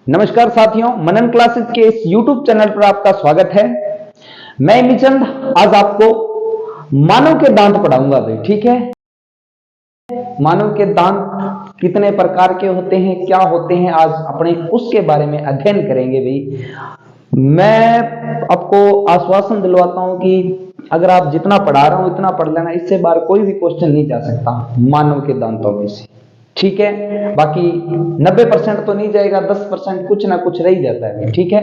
नमस्कार साथियों, मनन क्लासेस के इस YouTube चैनल पर आपका स्वागत है। मैं मिचंद आज आपको मानव के दांत पढ़ाऊंगा भाई। ठीक है, मानव के दांत कितने प्रकार के होते हैं, क्या होते हैं, आज अपने उसके बारे में अध्ययन करेंगे भाई। मैं आपको आश्वासन दिलवाता हूं कि अगर आप जितना पढ़ा रहा हूं इतना पढ़ लेना, इससे बाहर कोई भी क्वेश्चन नहीं जा सकता मानव के दांतों में से। ठीक है, बाकी 90% तो नहीं जाएगा, 10% कुछ ना कुछ रह ही जाता है। ठीक है,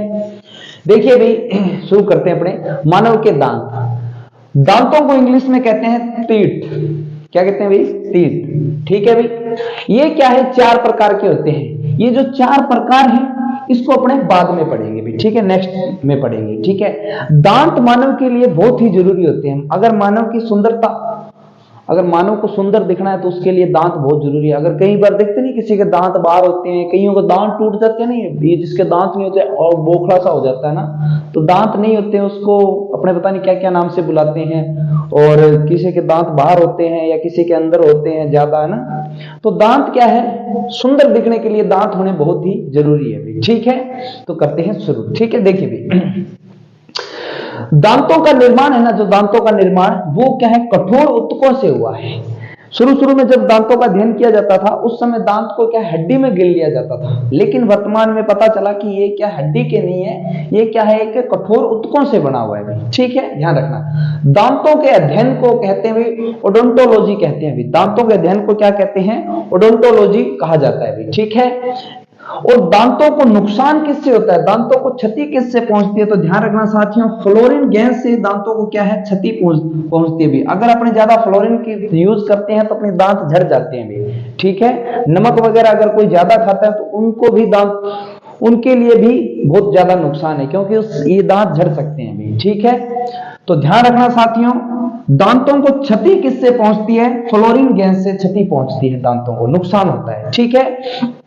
देखिए भाई, शुरू करते हैं अपने मानव के दांत। दांतों को इंग्लिश में कहते हैं टीथ। क्या कहते हैं भाई? टीथ। ठीक है भाई, ये क्या है, 4 प्रकार के होते हैं। ये जो 4 प्रकार हैं इसको अपने बाद में पढ़ेंगे भी। ठीक है, नेक्स्ट में पढ़ेंगे। ठीक है, दांत मानव के लिए बहुत ही जरूरी होते हैं। अगर मानव की सुंदरता, अगर मानव को सुंदर दिखना है तो उसके लिए दांत बहुत जरूरी है। अगर कई बार देखते नहीं किसी के दांत बाहर होते हैं, कईयों के दांत टूट जाते हैं, नहीं ये जिसके दांत नहीं होते और बोखला सा हो जाता है ना, तो दांत नहीं होते हैं उसको अपने पता नहीं क्या क्या नाम से बुलाते हैं। और किसी के दांत बाहर होते हैं या किसी के अंदर होते हैं ज्यादा, है ना। तो दांत क्या है, सुंदर दिखने के लिए दांत होने बहुत ही जरूरी है। ठीक है, तो करते हैं शुरू। ठीक है, देखिए भाई, दांतों का निर्माण है ना, जो दांतों का निर्माण वो क्या है, कठोर ऊतकों से हुआ है। शुरू में जब दांतों का अध्ययन किया जाता था उस समय दांत को क्या हड्डी में गिन लिया जाता था, लेकिन वर्तमान में पता चला कि ये क्या हड्डी के नहीं है, ये क्या है, एक कठोर ऊतकों से बना हुआ है। ठीक है, ध्यान रखना। दांतों के अध्ययन को कहते हैं ओडोंटोलॉजी कहते हैं। दांतों के अध्ययन को क्या कहते हैं, ओडोंटोलॉजी कहा जाता है। ठीक है, और दांतों को नुकसान किससे होता है, दांतों को क्षति किससे पहुंचती है, तो ध्यान रखना साथियों, फ्लोरीन गैस से दांतों को क्या है, क्षति पहुंचती है भी। अगर अपने ज्यादा फ्लोरीन की यूज करते हैं तो अपने दांत झड़ जाते हैं भी। ठीक है, नमक वगैरह अगर कोई ज्यादा खाता है तो उनको भी दांत, उनके लिए भी बहुत ज्यादा नुकसान है, क्योंकि ये दांत झड़ सकते हैं भी। ठीक है, तो ध्यान रखना साथियों, दांतों को क्षति किससे पहुंचती है, फ्लोरीन गैस से क्षति पहुंचती है, दांतों को नुकसान होता है। ठीक है,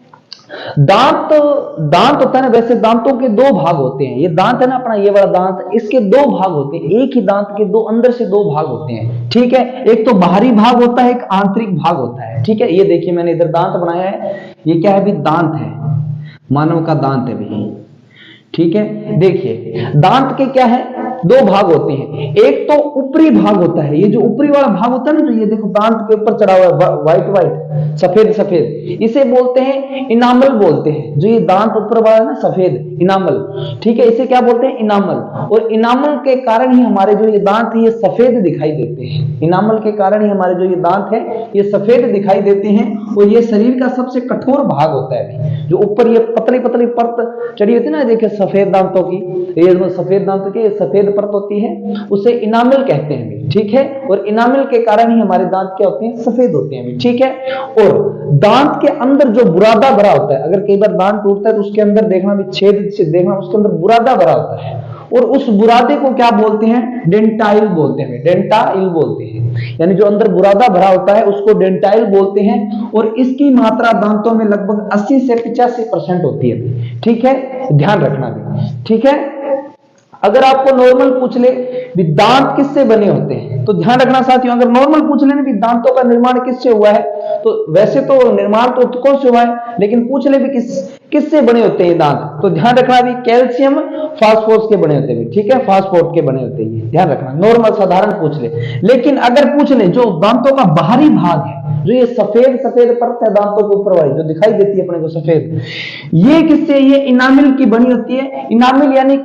दांत होता है ना, वैसे दांतों के 2 भाग होते हैं। ये दांत है ना अपना, ये वाला दांत, इसके 2 भाग होते हैं। एक ही दांत के अंदर से 2 भाग होते हैं। ठीक है, एक तो बाहरी भाग होता है, एक आंतरिक भाग होता है। ठीक है, ये देखिए मैंने इधर दांत बनाया है, ये क्या है भी, दांत है, मानव का दांत है भी। ठीक है, देखिए दांत के क्या है, 2 भाग होते हैं। एक तो ऊपरी भाग होता है, ये जो ऊपरी वाला भाग होता है ना, जो ये देखो दांत के ऊपर चढ़ा हुआ है, व्हाइट सफेद, इसे बोलते हैं इनामल बोलते हैं। जो ये दांत ऊपर वाला है ना सफेद, इनामल। ठीक है, इसे क्या बोलते हैं, इनामल। और इनामल के कारण ही हमारे जो ये दांत है ये सफेद दिखाई देते हैं। इनामल के कारण ही हमारे जो ये दांत है ये सफेद दिखाई देते हैं। और ये शरीर का सबसे कठोर भाग होता है, जो ऊपर ये पतली पतली परत चढ़ी होती है ना, देखिए सफेद दांतों की, ये सफेद दांतों की सफेद परत होती है, उसे इनामल कहते हैं। ठीक है, और इनामल के कारण ही हमारे दांत क्या होते हैं, सफेद होते हैं। ठीक है, और दांत के अंदर जो बुरादा भरा होता है, अगर कई बार दांत टूटता है तो उसके अंदर देखना भी, छेद से देखना, उसके अंदर बुरादा भरा होता है, और उस बुरादे को क्या बोलते हैं, डेंटाइल बोलते हैं। डेंटाइल बोलते हैं, यानी जो अंदर बुरादा भरा होता है उसको डेंटाइल बोलते हैं। और इसकी मात्रा दांतों में लगभग 80 से 85% होती है। ठीक है, ध्यान रखना भी। ठीक है, अगर आपको नॉर्मल पूछ ले भी दांत किससे बने होते हैं, तो ध्यान रखना साथियों, अगर नॉर्मल पूछ ले भी दांतों का निर्माण किससे हुआ है, तो वैसे तो निर्माण तो ऊतकों से हुआ है, लेकिन पूछ ले भी किससे बने होते हैं दांत, तो ध्यान रखना भी कैल्शियम फास्फोरस के बने होते हैं। ठीक है, फास्फोरस के बने होते हैं, ध्यान रखना, नॉर्मल साधारण पूछ ले। लेकिन अगर पूछ ले जो दांतों का बाहरी भाग है, जो ये सफेद परत है दांतों के ऊपर वाली जो दिखाई देती है अपने को सफेद, ये किससे, ये इनामिल की बनी होती है। इनामिल यानी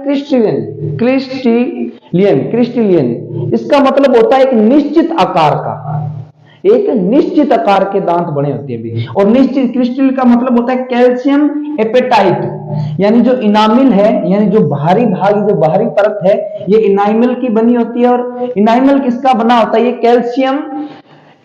क्रिस्टलियन, इसका मतलब होता है एक निश्चित आकार का, एक निश्चित आकार के दांत बने होते हैं। और निश्चित क्रिस्टल का मतलब होता है कैल्शियम एपेटाइट, यानी जो इनामिल है, यानी जो बाहरी भाग, जो बाहरी परत है, ये इनामिल की बनी होती है। और इनामिल किसका बना होता है, ये कैल्शियम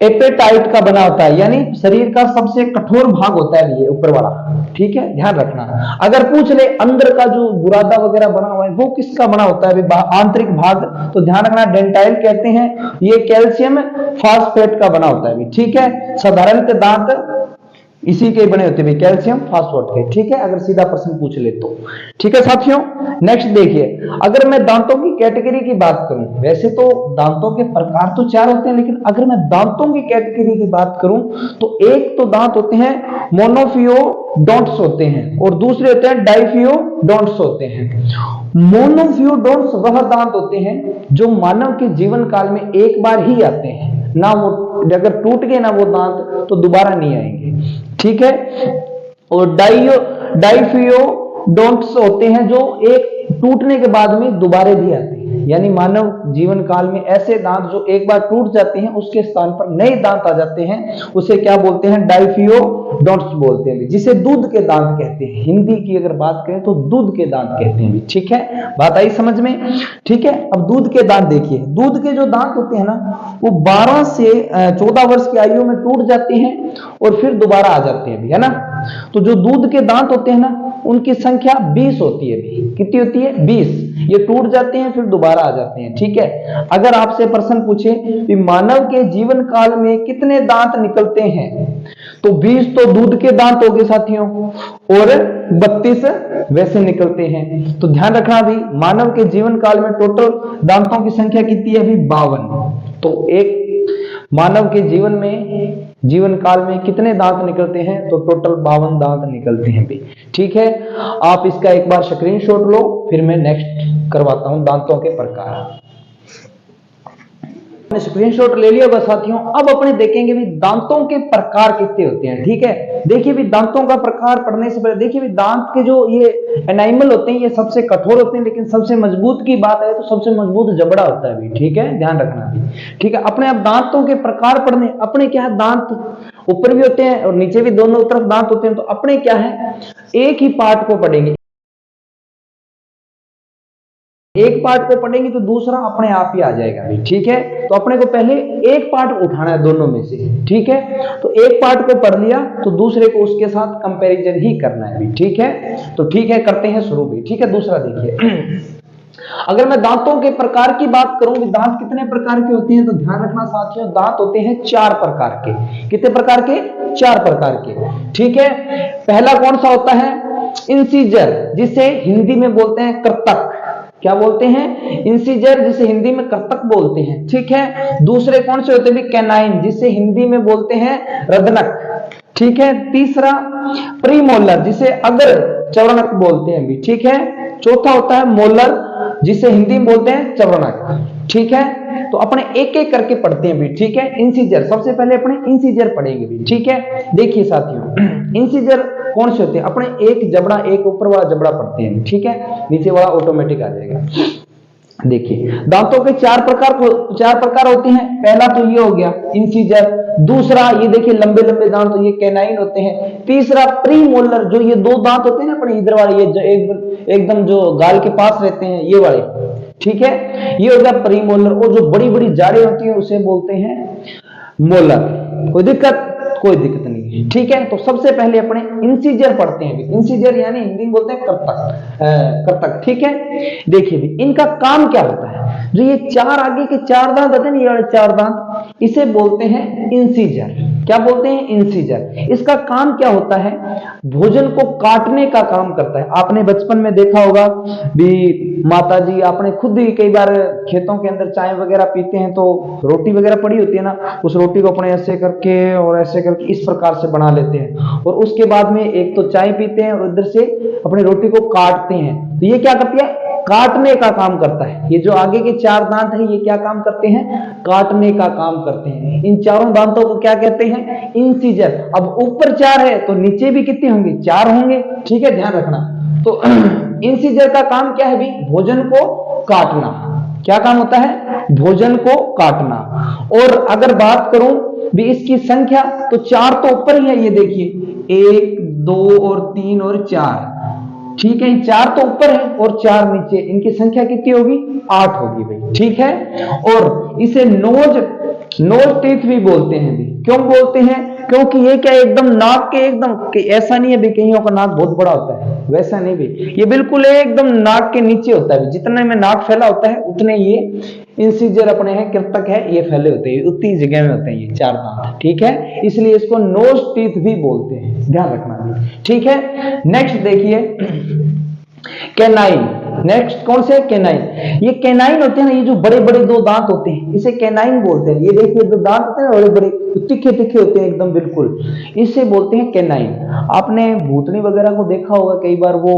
एपेटाइट का बना होता है, यानी शरीर का सबसे कठोर भाग होता है ये ऊपर वाला। ठीक है, ध्यान रखना। अगर पूछ ले अंदर का जो बुरादा वगैरह बना हुआ है वो किसका बना होता है, आंतरिक भाग, तो ध्यान रखना डेंटाइल कहते हैं, ये कैल्शियम फास्फेट का बना होता है। ठीक है, साधारणतः दांत इसी के बने होते हैं कैल्शियम फास्फोरेट के, ठीक है, अगर सीधा प्रश्न पूछ ले तो। ठीक है साथियों, नेक्स्ट देखिए, अगर मैं दांतों की कैटेगरी की बात करूं, वैसे तो दांतों के प्रकार तो 4 होते हैं, लेकिन अगर मैं दांतों की कैटेगरी की बात करूं तो एक तो दांत होते हैं मोनोफियोडोंट्स होते हैं और दूसरे होते हैं डाइफियोडोंट्स होते हैं। मोनोफियोडोंट्स वह दांत होते हैं जो मानव के जीवन काल में एक बार ही आते हैं ना, वो अगर टूट गए ना वो दांत तो दोबारा नहीं आएंगे, ठीक है। और डाइफियोडोंट्स होते हैं जो एक टूटने के बाद में दोबारा भी आते हैं, यानी मानव जीवन काल में ऐसे दांत जो एक बार टूट जाते हैं उसके स्थान पर नए दांत आ जाते हैं, उसे क्या बोलते हैं, डाइफियोडोंट्स बोलते हैं, जिसे दूध के दांत कहते हैं। हिंदी की अगर बात करें तो दूध के दांत कहते हैं, ठीक है, बात आई समझ में, ठीक है। अब दूध के दांत देखिए, दूध के जो दांत होते हैं ना वो 12 से 14 वर्ष की आयु में टूट जाते हैं और फिर दोबारा आ जाते हैं, है ना। तो जो दूध के दांत होते हैं ना उनकी संख्या 20 होती है, कितनी होती है, 20। ये टूट जाते हैं फिर दोबारा आ जाते हैं, ठीक है। अगर आपसे प्रश्न पूछे कि मानव के जीवन काल में कितने दांत निकलते हैं तो 20 तो दूध के दांत हो गए साथियों और 32 वैसे निकलते हैं। तो ध्यान रखना भी, मानव के जीवन काल में टोटल दांतों की संख्या कितनी है अभी, 52। तो एक मानव के जीवन काल में कितने दांत निकलते हैं तो टोटल 52 दांत निकलते हैं भी, ठीक है। आप इसका एक बार स्क्रीनशॉट लो, फिर मैं नेक्स्ट करवाता हूं दांतों के प्रकार। स्क्रीनशॉट ले लिया होगा साथियों। अब अपने देखेंगे भी दांतों के प्रकार कितने होते हैं, ठीक है। देखिए भी दांतों का प्रकार पढ़ने से पहले देखिए भी दांत के जो ये एनाइमल होते हैं ये सबसे कठोर होते हैं, लेकिन सबसे मजबूत की बात है तो सबसे मजबूत जबड़ा होता है भी, ठीक है, ध्यान रखना भी, ठीक है। अपने अब दांतों के प्रकार पढ़ने, अपने क्या है, दांत ऊपर भी होते हैं और नीचे भी दोनों तरफ दांत होते हैं। तो अपने क्या है, एक ही पार्ट को पढ़ेंगे, एक पार्ट को पढ़ेंगे तो दूसरा अपने आप ही आ जाएगा भी, ठीक है। तो अपने को पहले एक पार्ट उठाना है दोनों में से, ठीक है। तो एक पार्ट को पढ़ लिया तो दूसरे को उसके साथ कंपैरिजन ही करना है भी, ठीक है। तो ठीक है, करते हैं शुरू भी, ठीक है। दूसरा देखिए, अगर मैं दांतों के प्रकार की बात करूं, दांत कितने प्रकार के होते हैं तो ध्यान रखना साथियों, दांत होते हैं 4 प्रकार के। कितने प्रकार के, 4 प्रकार के, ठीक है। पहला कौन सा होता है, इंसीजर, जिसे हिंदी में बोलते हैं कर्तक। क्या बोलते हैं, इंसीजर, जिसे हिंदी में कर्तक बोलते हैं, ठीक है। दूसरे कौन से होते हैं, कैनाइन, जिसे हिंदी में बोलते हैं रदनक, ठीक है। तीसरा प्रीमोलर, जिसे अगर चवरनक बोलते हैं भी, ठीक है। चौथा होता है मोलर, जिसे हिंदी में बोलते हैं चवरनक, ठीक है। तो अपने एक एक करके पढ़ते हैं भी, ठीक है। इंसीजर, सबसे पहले अपने इंसीजर पढ़ेंगे भी, ठीक है। देखिए साथियों, इंसीजर कौन से होते हैं, अपने एक जबड़ा, एक ऊपर वाला जबड़ा पढ़ते हैं, ठीक है, नीचे वाला ऑटोमेटिक आ जाएगा। देखिए दांतों के 4 प्रकार होते हैं। पहला तो ये हो गया इंसीजर, दूसरा ये देखिए लंबे लंबे दांत, तो ये कैनाइन होते हैं। तीसरा प्रीमोलर, जो ये 2 दांत होते हैं ना अपने इधर वाले, ये जो एकदम जो गाल के पास रहते हैं ये वाले, ठीक है, ये हो गया प्रीमोलर। और जो बड़ी बड़ी जाड़ें होती है उसे बोलते हैं मोलर। कोई दिक्कत नहीं है, ठीक है। तो सबसे पहले अपने इंसीजर पढ़ते हैं, इंसीजर यानी हिंदी में बोलते हैं कर्तक, ठीक है। देखिए भी इनका काम क्या होता है, जो ये 4 आगे के 4 दांत होते हैं, ये वाले 4 दांत, इसे बोलते हैं इंसीजर। क्या बोलते हैं, इंसीजर। इसका काम क्या होता है, भोजन को काटने का काम करता है। आपने बचपन में देखा होगा भी, माता जी, आपने खुद ही कई बार खेतों के अंदर चाय वगैरह पीते हैं तो रोटी वगैरह पड़ी होती है ना, उस रोटी को अपने ऐसे करके और ऐसे करके इस प्रकार से बना लेते हैं और उसके बाद में एक तो चाय पीते हैं और इधर से अपनी रोटी को काटते हैं। तो ये क्या करती है, काटने का काम करता है। ये जो आगे के 4 दांत हैं ये क्या काम करते हैं, काटने का काम करते हैं। इन चारों दांतों को क्या कहते हैं, इंसीजर। अब ऊपर 4 है तो नीचे भी कितने होंगे, 4 होंगे, ठीक है, ध्यान रखना। तो इंसीजर का काम क्या है भी, भोजन को काटना। क्या काम होता है, भोजन को काटना। और अगर बात करूं भी इसकी संख्या, तो 4 तो ऊपर ही है, ये देखिए 1 2 और 3 और 4, ठीक है। 4 तो ऊपर है और 4 नीचे, इनकी संख्या कितनी होगी, 8 होगी भाई, ठीक है। और इसे नोज टीथ भी बोलते हैं भी। क्यों बोलते हैं, क्योंकि ये क्या एकदम नाक के एकदम ऐसा नहीं है भी कईयों का नाक बहुत बड़ा होता है, वैसा नहीं भी, ये बिल्कुल एकदम नाक के नीचे होता है। जितने में नाक फैला होता है उतने ये इंसिजर अपने हैं, कृतक है, ये फैले होते हैं, उतनी जगह में होते हैं ये 4 दांत, ठीक है। इसलिए इसको नोज टीथ भी बोलते हैं, ध्यान रखना भी, ठीक है। नेक्स्ट देखिए कैनाइन। नेक्स्ट कौन से? कैनाइन। ये कैनाइन होते हैं ना, ये जो बड़े बड़े 2 दांत होते हैं इसे कैनाइन बोलते हैं। ये देखिए 2 दांत होते हैं बड़े बड़े, तीखे तीखे होते हैं एकदम बिल्कुल, इसे बोलते हैं कैनाइन। आपने भूतनी वगैरह को देखा होगा, कई बार वो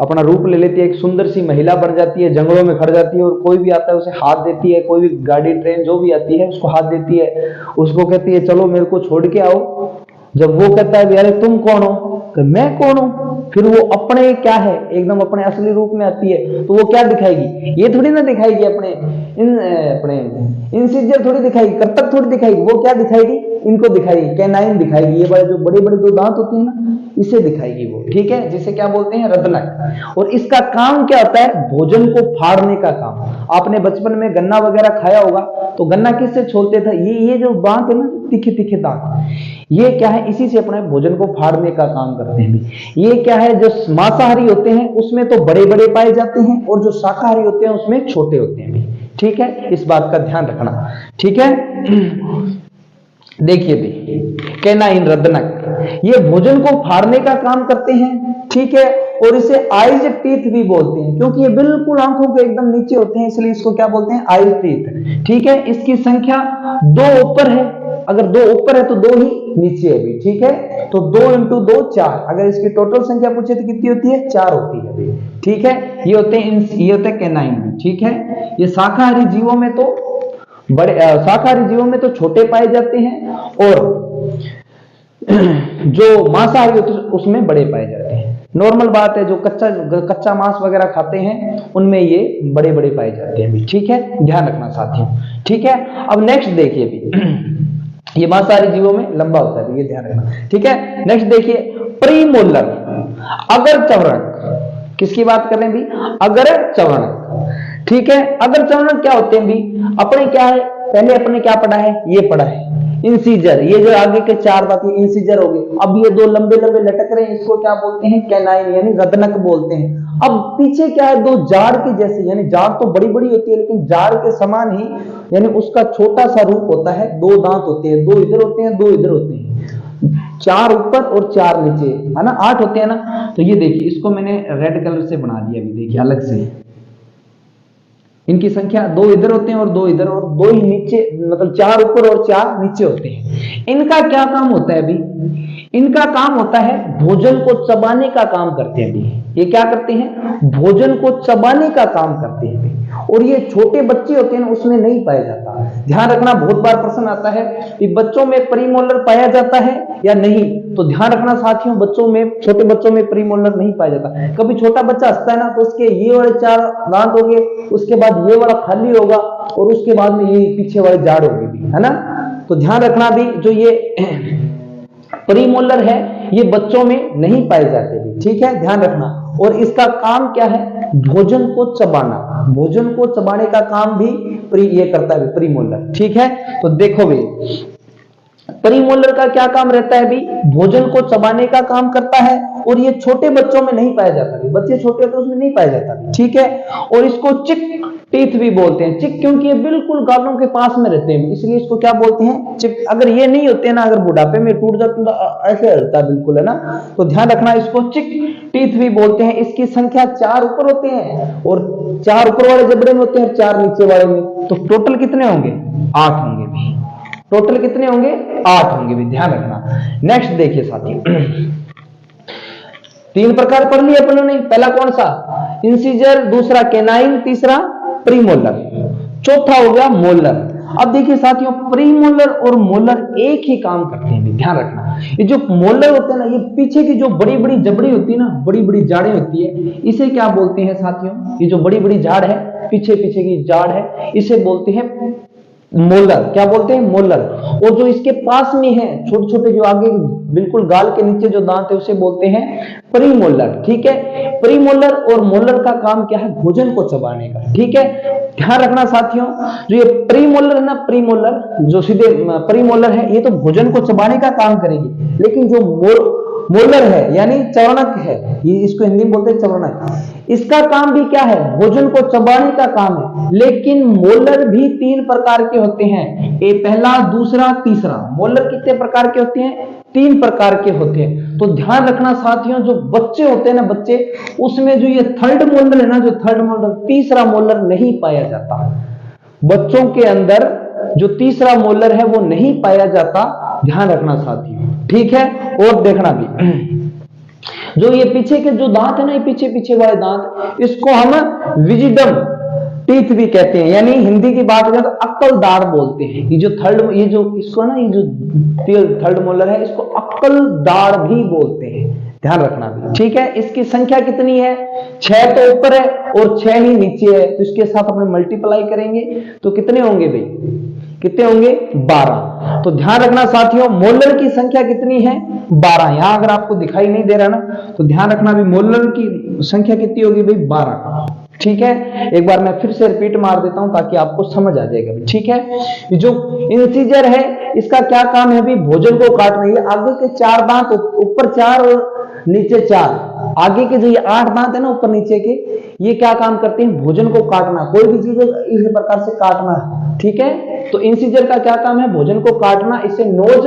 अपना रूप ले लेती है, एक सुंदर सी महिला बन जाती है, जंगलों में खड़ जाती है और कोई भी आता है उसे हाथ देती है, कोई भी गाड़ी ट्रेन जो भी आती है उसको हाथ देती है, उसको कहती है चलो मेरे को छोड़ के आओ। जब वो कहता है अरे तुम कौन हो, तो मैं कौन हूं, फिर वो अपने क्या है एकदम अपने असली रूप में आती है, तो वो क्या दिखाएगी, ये थोड़ी ना दिखाएगी अपने इंसिजर थोड़ी दिखाएगी, कर्तक थोड़ी दिखाएगी, वो क्या दिखाएगी, इनको दिखाएगी, कैनाइन दिखाएगी। ये वाले जो बड़े बड़े 2 दांत होते हैं ना इसे दिखाएगी वो, ठीक है, जिसे क्या बोलते हैं, रदनक। और इसका काम क्या होता है, भोजन को फाड़ने का काम। आपने बचपन में गन्ना वगैरह खाया होगा, तो गन्ना किससे छोलते थे, ये जो दांत है ना, तीखे तीखे दांत, ये क्या है, इसी से अपने भोजन को फाड़ने का काम करते हैं। ये क्या है, जो मांसाहारी होते हैं उसमें तो बड़े बड़े पाए जाते हैं और जो शाकाहारी होते हैं उसमें छोटे होते हैं, ठीक है, इस बात का ध्यान रखना, ठीक है। देखिए भी कैनाइन रदनक, ये भोजन को फाड़ने का काम करते हैं, ठीक है, और इसे आइज टीथ भी बोलते हैं, क्योंकि ये बिल्कुल आंखों के एकदम नीचे होते हैं, इसलिए इसको क्या बोलते हैं, आइज टीथ, ठीक है। इसकी संख्या 2 ऊपर है, अगर 2 ऊपर है तो 2 ही नीचे है भी, ठीक है, तो 2 × 2 4, अगर इसकी टोटल संख्या पूछे तो कितनी होती है, 4 होती है भी, ठीक है। ये होते हैं कैनाइन भी, ठीक है। ये शाकाहारी जीवों में तो बड़े, शाकाहारी जीवों में तो छोटे पाए जाते हैं और जो मांसाहारी होते हैं उसमें बड़े पाए जाते हैं। नॉर्मल बात है, जो कच्चा मांस वगैरह खाते हैं उनमें ये बड़े बड़े पाए जाते हैं भी, ठीक है, ध्यान रखना साथियों, ठीक है। अब नेक्स्ट देखिए भी, ये मांसाहारी जीवों में लंबा होता है, ये ध्यान रखना, ठीक है। नेक्स्ट देखिए प्रीमोलर अगर चवर्णक, किसकी बात कर रहे हैं भी, अगर चवर्णक, ठीक है। अगर चवर्णक क्या होते हैं भी, अपने क्या है, पहले अपने क्या पढ़ा है, ये पढ़ा है इंसिजर, ये जो आगे के 4 दांत ये इंसिजर हो गए, अब ये 2 लंबे लंबे लटक रहे हैं, इसको क्या बोलते हैं, कैनाइन यानी रदनक बोलते हैं। अब पीछे क्या है, 2 जाड़ के जैसे, यानी जाड़ तो बड़ी बड़ी होती है लेकिन जाड़ के समान ही, यानी उसका छोटा सा रूप होता है, 2 दांत होते हैं, 2 इधर होते हैं 2 इधर होते हैं, 4 ऊपर और 4 नीचे, है ना, 8 होते हैं ना। तो ये देखिए, इसको मैंने रेड कलर से बना दिया अभी, देखिए अलग से, इनकी संख्या 2 इधर होते हैं और 2 इधर, और 2 ही नीचे, मतलब 4 ऊपर और 4 नीचे होते हैं। इनका क्या काम होता है अभी, इनका काम होता है भोजन को चबाने का काम करते हैं अभी। ये क्या करते हैं, भोजन को चबाने का काम करते हैं अभी। और ये छोटे बच्चे होते हैं उसमें नहीं पाया जाता। ध्यान रखना, बहुत बार प्रश्न आता है कि बच्चों में प्रीमोलर पाया जाता है या नहीं, तो ध्यान रखना साथियों, बच्चों में, छोटे बच्चों में प्रीमोलर नहीं पाया जाता। कभी छोटा बच्चा हंसता है ना, तो उसके ये वाले 4 दांत होंगे, उसके बाद ये वाला खाली होगा और उसके बाद में ये पीछे वाले जाड़ होंगे भी, है ना। तो ध्यान रखना भी, जो ये प्रीमोलर है ये बच्चों में नहीं पाए जाते भी, ठीक है, ध्यान रखना। और इसका काम क्या है, भोजन को चबाना, भोजन को चबाने का काम भी ये करता है प्रीमोलर, ठीक है। तो देखो भी प्रीमोलर का क्या काम रहता है भी, भोजन को चबाने का काम करता है, और ये छोटे बच्चों में नहीं पाया जाता, बच्चे छोटे होते हैं उसमें नहीं पाया जाता, ठीक है। और इसको चिक टीथ भी बोलते हैं, चिक क्योंकि ये बिल्कुल गालों के पास में रहते हैं, इसलिए इसको क्या बोलते हैं, चिक। अगर ये नहीं होते ना, अगर बुढ़ापे में टूट जाते तो ऐसे हलता बिल्कुल, है ना। तो ध्यान रखना, इसको चिक टीथ भी बोलते हैं। इसकी संख्या 4 ऊपर होते हैं और 4 ऊपर वाले जबड़े में होते हैं, 4 नीचे वाले में, तो टोटल कितने होंगे, 8 होंगे भी, टोटल कितने होंगे, 8 होंगे भी, ध्यान रखना। नेक्स्ट देखिए साथियों, 3 प्रकार पढ़ लिए अपन ने, पहला कौन सा, इंसिजर, दूसरा कैनाइन, तीसरा प्रीमोलर, चौथा हो गया मोलर। अब देखिए साथियों, प्रीमोलर और मोलर एक ही काम करते हैं, ध्यान रखना। ये जो मोलर होते हैं ना, ये पीछे की जो बड़ी बड़ी जबड़ी होती है ना, बड़ी बड़ी जाड़ें होती है, इसे क्या बोलते हैं साथियों, ये जो बड़ी बड़ी झाड़ है, पीछे पीछे की जाड़ है, इसे बोलते हैं मोलर, क्या बोलते हैं? मोलर। और जो इसके पास में है छोटे छोटे जो आगे बिल्कुल गाल के नीचे जो दांत है उसे बोलते हैं प्रीमोलर। ठीक है, प्रीमोलर और मोलर का काम क्या है? भोजन को चबाने का। ठीक है, ध्यान रखना साथियों, जो ये प्रीमोलर है ना, प्रीमोलर जो सीधे प्रीमोलर है, ये तो भोजन को चबाने का काम करेगी, लेकिन जो मोलर है यानी चवणक है, ये इसको हिंदी में बोलते हैं चवणक, इसका काम भी क्या है? भोजन को चबाने का काम है। लेकिन मोलर भी 3 प्रकार के होते हैं, ये पहला, दूसरा, तीसरा। मोलर कितने प्रकार के होते हैं? 3 प्रकार के होते हैं। तो ध्यान रखना साथियों, जो बच्चे होते हैं ना, बच्चे, उसमें जो ये थर्ड मोलर है ना, जो थर्ड मोलर, तीसरा मोलर नहीं पाया जाता। बच्चों के अंदर जो तीसरा मोलर है वो नहीं पाया जाता, ध्यान रखना साथियों। ठीक है, और देखना भी, जो ये पीछे के जो दांत है ना, ये पीछे पीछे वाले दांत, इसको हम विजिडम टीथ भी कहते हैं, यानी हिंदी की बात करें तो अक्कल दाढ़ बोलते हैं। ये जो थर्ड, ये जो इसको ना, ये जो थर्ड मोलर है, इसको अक्कल दाढ़ भी बोलते हैं, ध्यान रखना भी। ठीक है, इसकी संख्या कितनी है? 6 तो ऊपर है और 6 ही नीचे है, तो इसके साथ अपने मल्टीप्लाई करेंगे तो कितने होंगे भाई? कितने होंगे? 12। तो ध्यान रखना साथियों, मोलर की संख्या कितनी है? 12। यहां अगर आपको दिखाई नहीं दे रहा ना, तो ध्यान रखना भी, मोलर की संख्या कितनी होगी भाई? 12। ठीक है, एक बार मैं फिर से रिपीट मार देता हूं ताकि आपको समझ आ जाएगा। ठीक है, जो इंसिजर है, इसका क्या काम है भी? भोजन को काटना। ये आगे के 4 दांत, ऊपर 4 और नीचे 4, आगे के जो ये 8 दांत है ना, ऊपर नीचे के, ये क्या काम करते हैं? भोजन को काटना, कोई भी चीज इस प्रकार से काटना। ठीक है, तो इंसिजर का क्या काम है? भोजन को काटना। इसे नोज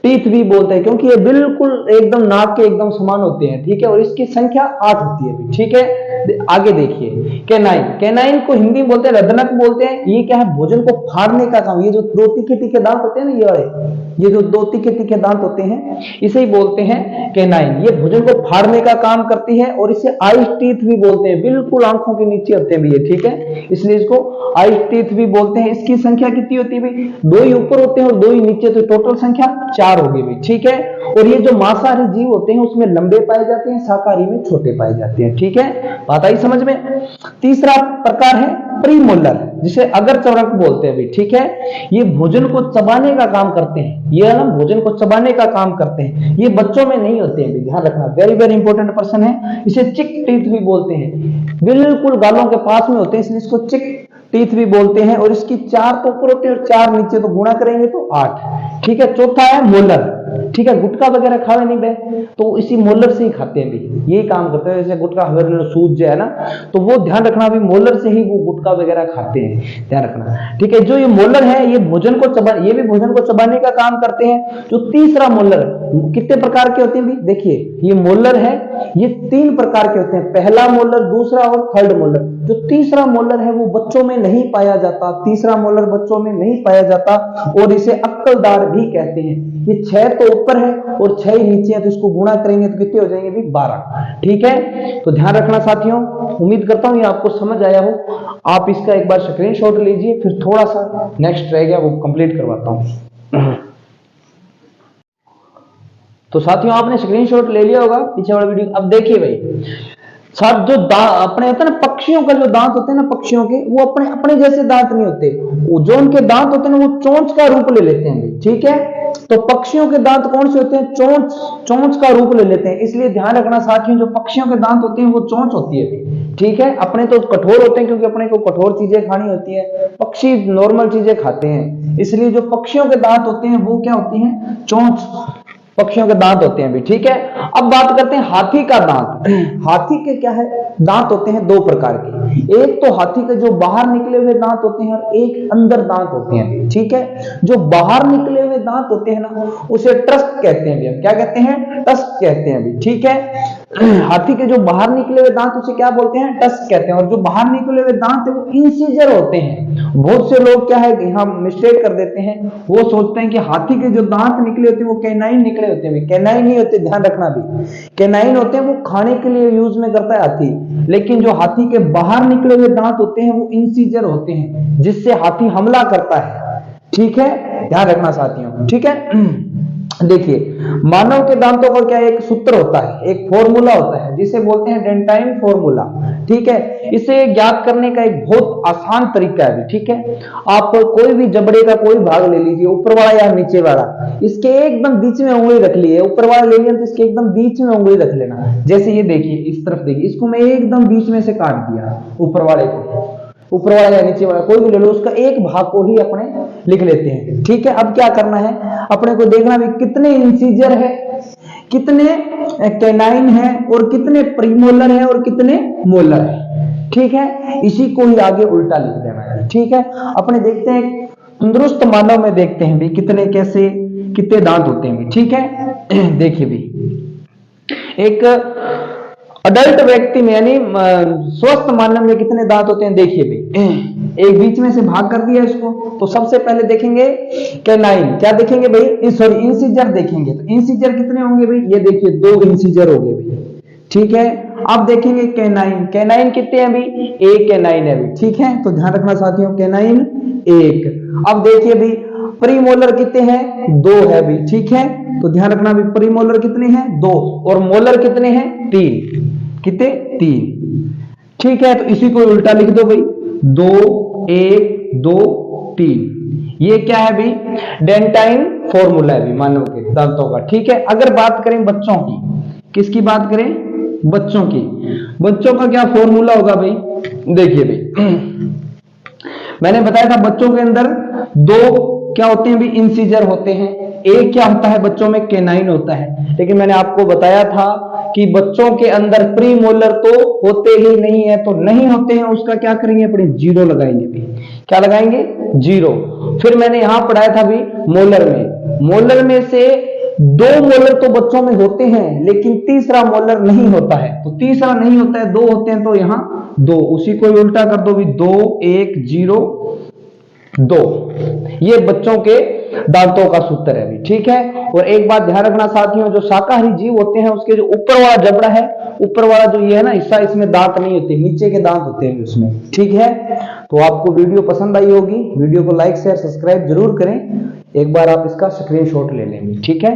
टीथ भी बोलते हैं, क्योंकि ये बिल्कुल एकदम नाक के एकदम समान होते हैं। ठीक है, और इसकी संख्या 8 होती है। ठीक है, आगे देखिए, कैनाइन। कैनाइन को हिंदी में बोलते हैं रदनक बोलते हैं। ये क्या है? भोजन को फाड़ने का काम। ये जो 2 तीखे तीखे दांत होते हैं ना, ये वाले, ये जो 2 तीखे तीखे दांत होते हैं, इसे ही बोलते हैं कैनाइन। ये भोजन को फाड़ने का काम करती है, और इसे आइस टीथ भी बोलते हैं, बिल्कुल आंखों के नीचे होते हैं ये। ठीक है, इसलिए इसको आइस टीथ भी बोलते हैं। इसकी संख्या कितनी होती है भाई? 2 ही ऊपर होते हैं और 2 ही नीचे, तो टोटल संख्या 4 होगी भाई। ठीक है, और ये जो मांसाहारी जीव होते हैं उसमें लंबे पाए जाते हैं, शाकाहारी में छोटे पाए जाते हैं। ठीक है, बात आई समझ में? तीसरा प्रकार है प्रीमोलर, जिसे अगर चवणक बोलते हैं भी। ठीक है, ये भोजन को चबाने का काम करते हैं, ये ना भोजन को चबाने का काम करते हैं। ये बच्चों में नहीं होते हैं, ध्यान रखना, वेरी वेरी इंपॉर्टेंट पर्सन है। इसे चिक टीथ भी बोलते हैं, बिल्कुल गालों के पास में होते हैं, इसलिए इसको चिक टीथ भी बोलते हैं। और इसकी 4 तो ऊपर होते हैं और 4 नीचे, तो गुणा करेंगे तो 8। ठीक है, चौथा है मोलर। ठीक है, गुटखा वगैरह खावे नहीं बे, तो इसी मोलर से ही खाते हैं भी, यही काम करते हैं। जैसे गुटखा वगैरह सूज जो है ना, तो वो ध्यान रखना भी, मोलर से ही वो गुटखा वगैरह खाते हैं, ध्यान रखना। ठीक है, जो ये मोलर है, ये भोजन को ये भी भोजन को चबाने का काम करते हैं। जो तीसरा मोलर, कितने प्रकार के होते हैं भी? देखिए, ये मोलर है, ये 3 प्रकार के होते हैं, पहला मोलर, दूसरा और थर्ड मोलर। जो तीसरा मोलर है वो बच्चों में नहीं पाया जाता, तीसरा मोलर बच्चों में नहीं पाया जाता, और इसे अक्कलदार भी कहते हैं। ये 6 तो ऊपर है और 6 ही नीचे है, तो इसको गुणा करेंगे तो कितने हो जाएंगे भी? 12। ठीक है, तो ध्यान रखना साथियों, उम्मीद करता हूं ये आपको समझ आया हो। आप इसका एक बार स्क्रीनशॉट लीजिए, फिर थोड़ा सा नेक्स्ट रह गया वो कंप्लीट करवाता हूं। तो साथियों, आपने स्क्रीनशॉट ले लिया होगा पीछे वाला वीडियो। अब देखिए भाई, साथ जो अपने होते हैं ना, पक्षियों का जो दांत होते हैं ना, पक्षियों के, वो अपने अपने जैसे दांत नहीं होते, जो उनके दांत होते हैं ना, वो चोंच का रूप ले लेते हैं। ठीक है, तो पक्षियों के दांत कौन से होते हैं? चोंच का रूप ले लेते हैं। इसलिए ध्यान रखना साथियों, जो पक्षियों के दांत होते हैं वो चोंच होती है। ठीक है, अपने तो कठोर होते हैं, क्योंकि अपने को कठोर चीजें खानी होती है, पक्षी नॉर्मल चीजें खाते हैं, इसलिए जो पक्षियों के दांत होते हैं वो क्या होती हैं? चोंच पक्षियों के दांत होते हैं भी। ठीक है, अब बात करते हैं हाथी का दांत। हाथी के क्या है? दांत होते हैं 2 प्रकार के, एक तो हाथी के जो बाहर निकले हुए दांत होते हैं, और एक अंदर दांत होते हैं। ठीक है, जो बाहर निकले हुए दांत होते हैं ना, उसे टस्क कहते हैं। हम क्या कहते हैं? टस्क कहते हैं। ठीक है, हाथी के जो बाहर निकले हुए दांत उसे क्या बोलते हैं? टस्क कहते हैं। और जो बाहर निकले हुए दांत है वो इंसिजर होते हैं। बहुत से लोग क्या है, यहाँ मिस्टेक कर देते हैं, वो सोचते हैं कि हाथी के जो दांत निकले होते हैं वो कैनाइन निकले होते हैं। कैनाइन नहीं होते, ध्यान रखना भी, कैनाइन होते हैं वो खाने के लिए यूज में करता है हाथी, लेकिन जो हाथी के बाहर निकले हुए दांत होते हैं वो इंसिजर होते हैं, जिससे हाथी हमला करता है। ठीक है, ध्यान रखना साथियों। ठीक है, देखिए, मानव के दांतों का क्या एक सूत्र होता है, एक फॉर्मूला होता है जिसे बोलते हैं डेंटाइन फॉर्मूला। ठीक है, इसे ज्ञात करने का एक बहुत आसान तरीका है। ठीक है, आप कोई भी जबड़े का कोई भाग ले लीजिए, ऊपर वाला या नीचे वाला, इसके एकदम बीच में उंगली रख ली है। ऊपर वाला ले लिया तो इसके एकदम बीच में उंगली रख लेना। जैसे ये देखिए, इस तरफ देखिए, इसको मैं एकदम बीच में से काट दिया, ऊपर वाले को, ऊपर वाला या नीचे वाला कोई भी ले लो, उसका एक भाग को ही अपने लिख लेते हैं। ठीक है, अब क्या करना है, अपने को देखना भी कितने इंसीजर है, कितने कैनाइन है, और कितने प्रीमोलर है, और कितने मोलर है। ठीक है, इसी को ही आगे उल्टा लिख देना है। ठीक है, अपने देखते हैं तंदुरुस्त मानव में देखते हैं भी कितने कैसे कितने दांत होते हैं भी। ठीक है, देखिए भी एक अडल्ट व्यक्ति में यानी स्वस्थ मानव में कितने दांत होते हैं, देखिए भी एक बीच में से भाग कर दिया इसको, तो सबसे पहले देखेंगे कैनाइन, क्या देखेंगे भाई, सॉरी इंसीजर देखेंगे। तो इंसीजर कितने होंगे भाई, ये देखिए 2 इंसीजर हो गए भाई। ठीक है, अब देखेंगे कैनाइन, कैनाइन कितने हैं भाई, 1 कैनाइन है भाई। ठीक है, तो ध्यान रखना साथियों, कैनाइन 1। अब देखिए भाई प्रीमोलर कितने हैं, 2 है भाई। ठीक है, तो ध्यान रखना भी प्रीमोलर कितने हैं, 2, और मोलर कितने हैं, 3। कितने, 3। ठीक है, तो इसी को उल्टा लिख दो भाई, 2 1 2 3। ये क्या है भाई, डेंटाइन फॉर्मूला है भाई मानव के दांतों का। ठीक है, अगर बात करें बच्चों की, किसकी बात करें, बच्चों की, बच्चों का क्या फॉर्मूला होगा भाई, देखिए भाई मैंने बताया था बच्चों के अंदर 2 क्या होते हैं भी, इंसीजर होते हैं। एक क्या होता है बच्चों में, कैनाइन होता है। लेकिन मैंने आपको बताया था कि बच्चों के अंदर प्री मोलर तो होते ही नहीं है, तो नहीं होते हैं उसका क्या करेंगे, अपने 0 लगाएंगे भी। क्या लगाएंगे, 0। फिर मैंने यहां पढ़ाया था भी मोलर में, मोलर में से 2 मोलर तो बच्चों में होते हैं, लेकिन तीसरा मोलर नहीं होता है। तो तीसरा नहीं होता है, 2 होते हैं, तो यहां 2, उसी को उल्टा कर दो भी, 2 1 0 2। ये बच्चों के दांतों का सूत्र है भी। ठीक है, और एक बात ध्यान रखना साथियों, जो शाकाहारी जीव होते हैं उसके जो ऊपर वाला जबड़ा है, ऊपर वाला जो ये है ना हिस्सा, इसमें दांत नहीं होते, नीचे के दांत होते हैं उसमें। ठीक है, तो आपको वीडियो पसंद आई होगी, वीडियो को लाइक शेयर सब्सक्राइब जरूर करें। एक बार आप इसका स्क्रीनशॉट ले लेंगे। ठीक है।